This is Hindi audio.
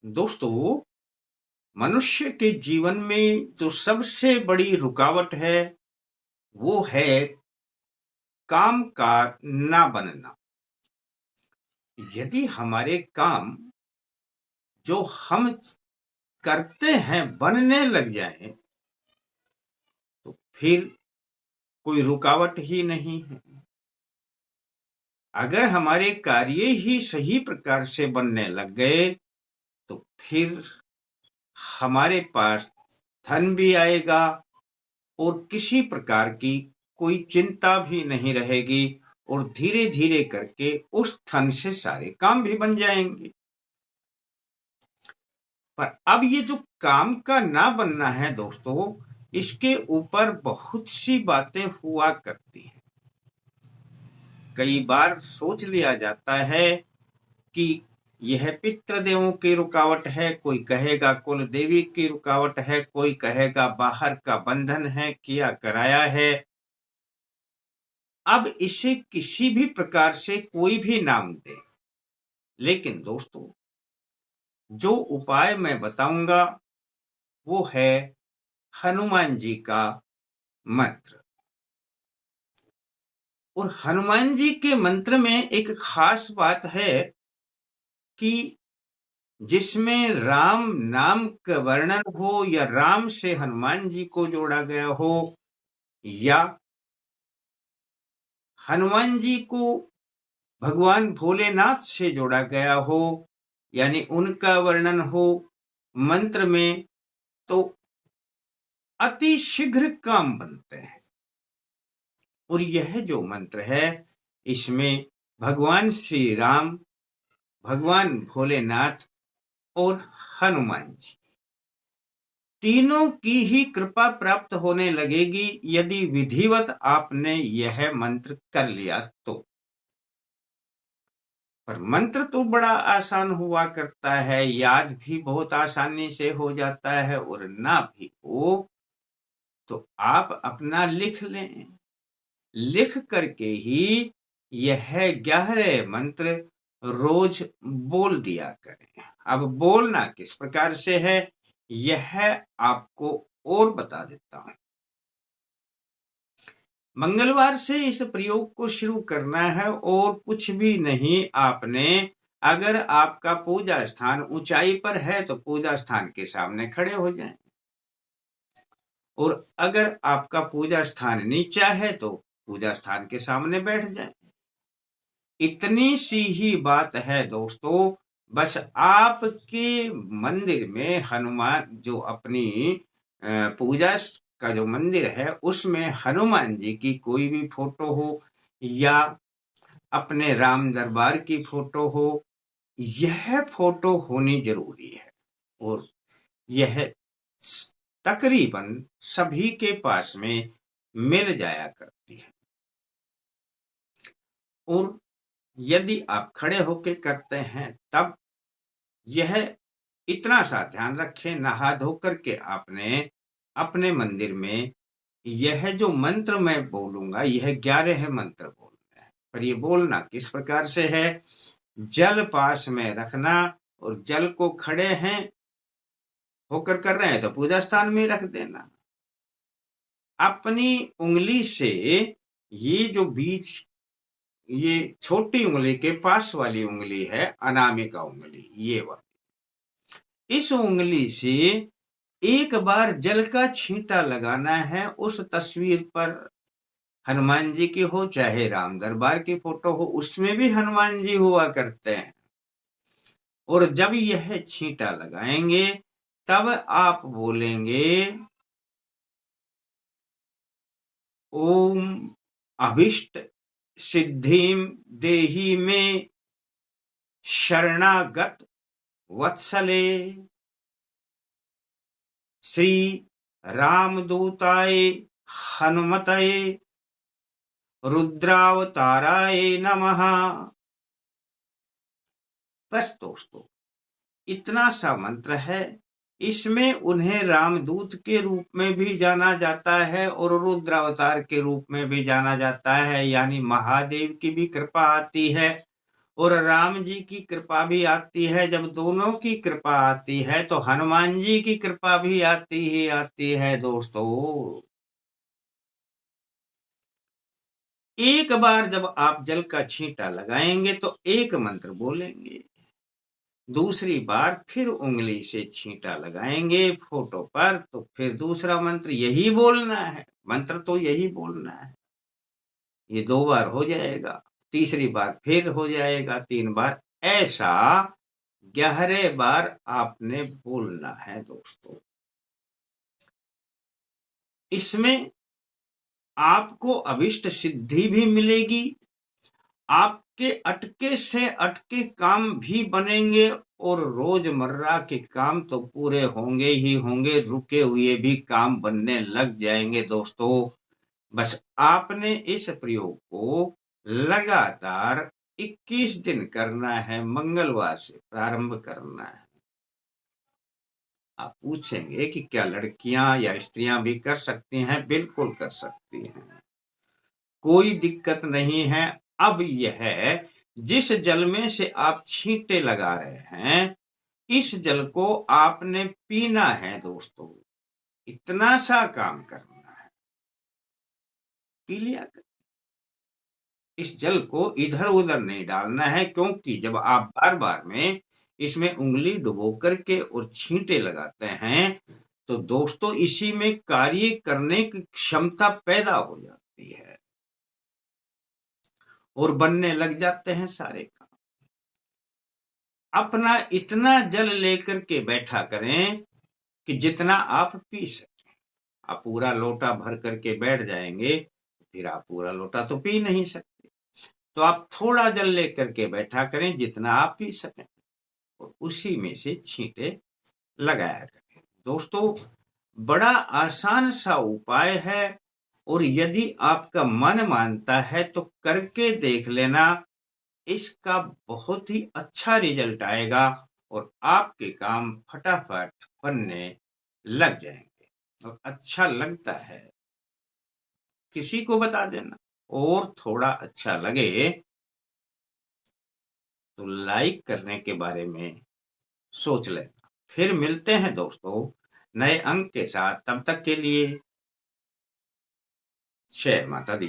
दोस्तों, मनुष्य के जीवन में जो सबसे बड़ी रुकावट है वो है काम का ना बनना। यदि हमारे काम जो हम करते हैं बनने लग जाए तो फिर कोई रुकावट ही नहीं है। अगर हमारे कार्य ही सही प्रकार से बनने लग गए तो फिर हमारे पास धन भी आएगा और किसी प्रकार की कोई चिंता भी नहीं रहेगी और धीरे धीरे करके उस धन से सारे काम भी बन जाएंगे। पर अब ये जो काम का ना बनना है दोस्तों, इसके ऊपर बहुत सी बातें हुआ करती हैं। कई बार सोच लिया जाता है कि यह पितृदेवों की रुकावट है, कोई कहेगा कुल देवी की रुकावट है, कोई कहेगा बाहर का बंधन है, किया कराया है। अब इसे किसी भी प्रकार से कोई भी नाम दे, लेकिन दोस्तों जो उपाय मैं बताऊंगा वो है हनुमान जी का मंत्र। और हनुमान जी के मंत्र में एक खास बात है कि जिसमें राम नाम का वर्णन हो या राम से हनुमान जी को जोड़ा गया हो या हनुमान जी को भगवान भोलेनाथ से जोड़ा गया हो, यानी उनका वर्णन हो मंत्र में, तो अति शीघ्र काम बनते हैं। और यह जो मंत्र है इसमें भगवान श्री राम, भगवान भोलेनाथ और हनुमान जी तीनों की ही कृपा प्राप्त होने लगेगी यदि विधिवत आपने यह मंत्र कर लिया तो। पर मंत्र तो बड़ा आसान हुआ करता है, याद भी बहुत आसानी से हो जाता है, और ना भी हो तो आप अपना लिख लें। लिख करके ही यह 11 मंत्र रोज बोल दिया करें। अब बोलना किस प्रकार से है यह आपको और बता देता हूं। मंगलवार से इस प्रयोग को शुरू करना है और कुछ भी नहीं, आपने अगर आपका पूजा स्थान ऊंचाई पर है तो पूजा स्थान के सामने खड़े हो जाएं, और अगर आपका पूजा स्थान नीचा है तो पूजा स्थान के सामने बैठ जाएं। इतनी सी ही बात है दोस्तों। बस आपके मंदिर में हनुमान जो अपनी पूजा का जो मंदिर है उसमें हनुमान जी की कोई भी फोटो हो या अपने राम दरबार की फोटो हो, यह फोटो होनी जरूरी है। और यह तकरीबन सभी के पास में मिल जाया करती है। और यदि आप खड़े होकर करते हैं तब यह इतना सा ध्यान रखें, नहा धो करके आपने अपने मंदिर में यह जो मंत्र मैं बोलूंगा यह 11 मंत्र बोलना है। पर ये बोलना किस प्रकार से है, जल पास में रखना और जल को खड़े हैं होकर कर रहे हैं तो पूजा स्थान में रख देना। अपनी उंगली से ये जो बीच ये छोटी उंगली के पास वाली उंगली है अनामिका उंगली, ये वाली, इस उंगली से एक बार जल का छींटा लगाना है उस तस्वीर पर। हनुमान जी की हो चाहे राम दरबार की फोटो हो, उसमें भी हनुमान जी हुआ करते हैं। और जब यह छींटा लगाएंगे तब आप बोलेंगे ओम अभिष्ट सिद्धिम देहि में शरणागत वत्सले श्री रामदूताय हनुमतये रुद्रावताराय नमः। बस दोस्तों इतना सा मंत्र है। इसमें उन्हें रामदूत के रूप में भी जाना जाता है और रुद्रावतार के रूप में भी जाना जाता है, यानी महादेव की भी कृपा आती है और राम जी की कृपा भी आती है। जब दोनों की कृपा आती है तो हनुमान जी की कृपा भी आती ही आती है दोस्तों। एक बार जब आप जल का छींटा लगाएंगे तो एक मंत्र बोलेंगे, दूसरी बार फिर उंगली से छींटा लगाएंगे फोटो पर तो फिर दूसरा मंत्र यही बोलना है, मंत्र तो यही बोलना है। ये 2 बार हो जाएगा, तीसरी बार फिर हो जाएगा, 3 बार, ऐसा 11 बार आपने बोलना है दोस्तों। इसमें आपको अभिष्ट सिद्धि भी मिलेगी, आपके अटके से अटके काम भी बनेंगे और रोजमर्रा के काम तो पूरे होंगे ही होंगे, रुके हुए भी काम बनने लग जाएंगे दोस्तों। बस आपने इस प्रयोग को लगातार 21 दिन करना है, मंगलवार से प्रारंभ करना है। आप पूछेंगे कि क्या लड़कियां या स्त्रियां भी कर सकती हैं? बिल्कुल कर सकती हैं, कोई दिक्कत नहीं है। अब यह जिस जल में से आप छींटे लगा रहे हैं, इस जल को आपने पीना है दोस्तों, इतना सा काम करना है, पी लिया कर। इस जल को इधर उधर नहीं डालना है, क्योंकि जब आप बार बार में इसमें उंगली डुबो करके और छींटे लगाते हैं तो दोस्तों इसी में कार्य करने की क्षमता पैदा हो जाती है और बनने लग जाते हैं सारे काम। अपना इतना जल लेकर के बैठा करें कि जितना आप पी सकें। आप पूरा लोटा भर करके बैठ जाएंगे फिर आप पूरा लोटा तो पी नहीं सकते, तो आप थोड़ा जल लेकर के बैठा करें जितना आप पी सकें और उसी में से छींटे लगाया करें। दोस्तों बड़ा आसान सा उपाय है और यदि आपका मन मानता है तो करके देख लेना, इसका बहुत ही अच्छा रिजल्ट आएगा और आपके काम फटाफट बनने लग जाएंगे। और अच्छा लगता है किसी को बता देना, और थोड़ा अच्छा लगे तो लाइक करने के बारे में सोच लेना। फिर मिलते हैं दोस्तों नए अंक के साथ, तब तक के लिए जय माता दी।